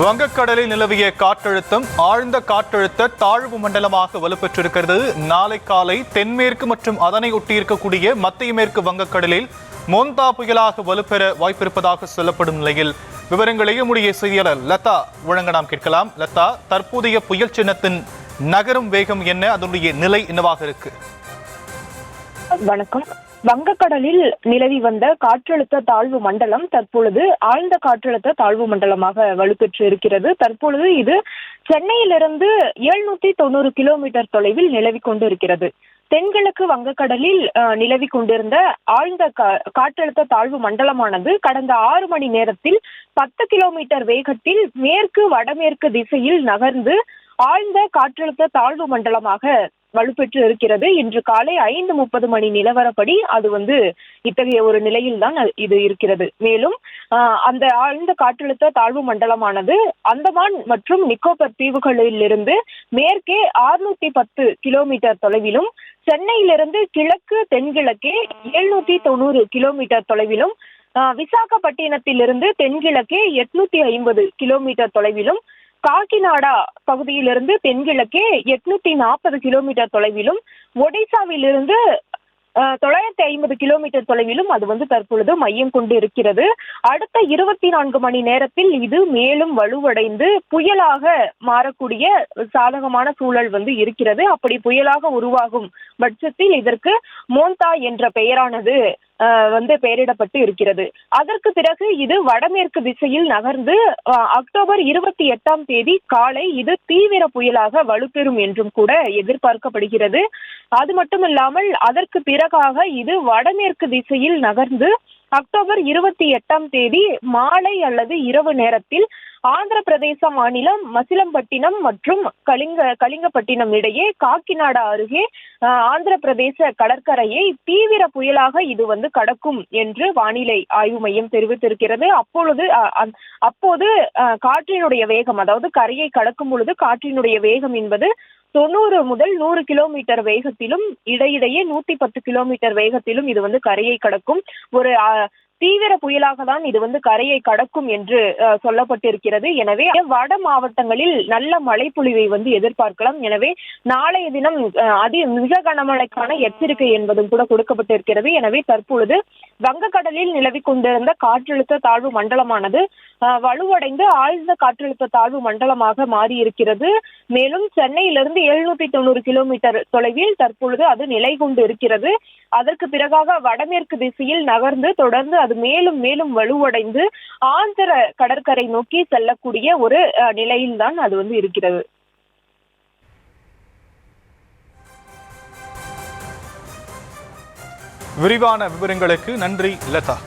வங்கக்கடலில் நிலவிய காற்றழுத்தம் ஆழ்ந்த காற்றழுத்த தாழ்வு மண்டலமாக வலுப்பெற்றிருக்கிறது. நாளை காலை தென்மேற்கு மற்றும் அதனை ஒட்டியிருக்கக்கூடிய மத்திய மேற்கு வங்கக்கடலில் மோந்தா புயலாக வலுப்பெற வாய்ப்பிருப்பதாக சொல்லப்படும் நிலையில் விவரங்களை நம்முடைய செய்தியாளர் லதா வழங்க நாம் கேட்கலாம். லதா, தற்போதைய புயல் சின்னத்தின் நகரும் வேகம் என்ன, அதனுடைய நிலை என்னவாக இருக்கு? வணக்கம். வங்கக்கடலில் நிலவி வந்த காற்றழுத்த தாழ்வு மண்டலம் தற்பொழுது ஆழ்ந்த காற்றழுத்த தாழ்வு மண்டலமாக வலுப்பெற்று இருக்கிறது. தற்பொழுது இது சென்னையிலிருந்து 790 கிலோமீட்டர் தொலைவில் நிலவி கொண்டிருக்கிறது. தென்கிழக்கு வங்கக்கடலில் நிலவி கொண்டிருந்த ஆழ்ந்த காற்றழுத்த தாழ்வு மண்டலமானது கடந்த 6 மணி நேரத்தில் 10 கிலோமீட்டர் வேகத்தில் மேற்கு வடமேற்கு திசையில் நகர்ந்து ஆழ்ந்த காற்றழுத்த தாழ்வு மண்டலமாக வலுப்பெற்று இருக்கிறது. இன்று காலை 5:30 மணி நிலவரப்படி அது இத்தகைய ஒரு நிலையில் தான் இது இருக்கிறது. மேலும் அந்த ஆழ்ந்த காற்றழுத்த தாழ்வு மண்டலமானது அந்தமான் மற்றும் நிக்கோபர் தீவுகளில் இருந்து மேற்கே 610 கிலோமீட்டர் தொலைவிலும், சென்னையிலிருந்து கிழக்கு தென்கிழக்கே 790 கிலோமீட்டர் தொலைவிலும், விசாகப்பட்டினத்திலிருந்து தென்கிழக்கே 850 கிலோமீட்டர் தொலைவிலும், காக்கிநாடா பகுதியிலிருந்து தென்கிழக்கே 840 கிலோமீட்டர் தொலைவிலும், ஒடிசாவிலிருந்து 950 கிலோமீட்டர் தொலைவிலும் அது தற்பொழுது மையம் கொண்டு இருக்கிறது. அடுத்த 24 மணி நேரத்தில் இது மேலும் வலுவடைந்து புயலாக மாறக்கூடிய சாதகமான சூழல் இருக்கிறது. அப்படி புயலாக உருவாகும் பட்சத்தில் இதற்கு மோந்தா என்ற பெயரானது பெயரிடப்பட்டு இருக்கிறது. அதற்கு பிறகு இது வடமேற்கு திசையில் நகர்ந்து அக்டோபர் 28ஆம் தேதி காலை இது தீவிர புயலாக வலுப்பெறும் என்றும் கூட எதிர்பார்க்கப்படுகிறது. அது மட்டுமில்லாமல் அதற்கு பிறகாக இது வடமேற்கு திசையில் நகர்ந்து அக்டோபர் 28ஆம் தேதி மாலை அல்லது இரவு நேரத்தில் ஆந்திர பிரதேச மாநிலம் மசிலம்பட்டினம் மற்றும் கலிங்கப்பட்டினம் இடையே காக்கிநாடா அருகே ஆந்திர பிரதேச கடற்கரையை தீவிர புயலாக இது கடக்கும் என்று வானிலை ஆய்வு மையம் தெரிவித்திருக்கிறது. அப்போது காற்றினுடைய வேகம், அதாவது கரையை கடக்கும் பொழுது காற்றினுடைய வேகம் என்பது 90 முதல் 100 கிலோமீட்டர் வேகத்திலும், இடையிடையே 110 கிலோமீட்டர் வேகத்திலும் இது கரையை கடக்கும் ஒரு தீவிர புயலாக தான் இது கரையை கடக்கும் என்று சொல்லப்பட்டிருக்கிறது. எனவே வட மாவட்டங்களில் நல்ல மழை பொழிவை எதிர்பார்க்கலாம். எனவே நாளைய தினம் மிக கனமழைக்கான எச்சரிக்கை என்பதும் கூட கொடுக்கப்பட்டிருக்கிறது. எனவே தற்பொழுது வங்கக்கடலில் நிலவி கொண்டிருந்த காற்றழுத்த தாழ்வு மண்டலமானது வலுவடைந்து ஆழ்ந்த காற்றழுத்த தாழ்வு மண்டலமாக மாறியிருக்கிறது. மேலும் சென்னையிலிருந்து 790 கிலோமீட்டர் தொலைவில் தற்பொழுது அது நிலை கொண்டு இருக்கிறது. அதற்கு பிறகாக வடமேற்கு திசையில் நகர்ந்து தொடர்ந்து அது மேலும் மேலும் வலுவடைந்து ஆந்திர கடற்கரை நோக்கி செல்லக்கூடிய ஒரு நிலையில்தான் அது இருக்கிறது. விரிவான விவரங்களுக்கு நன்றி லதா.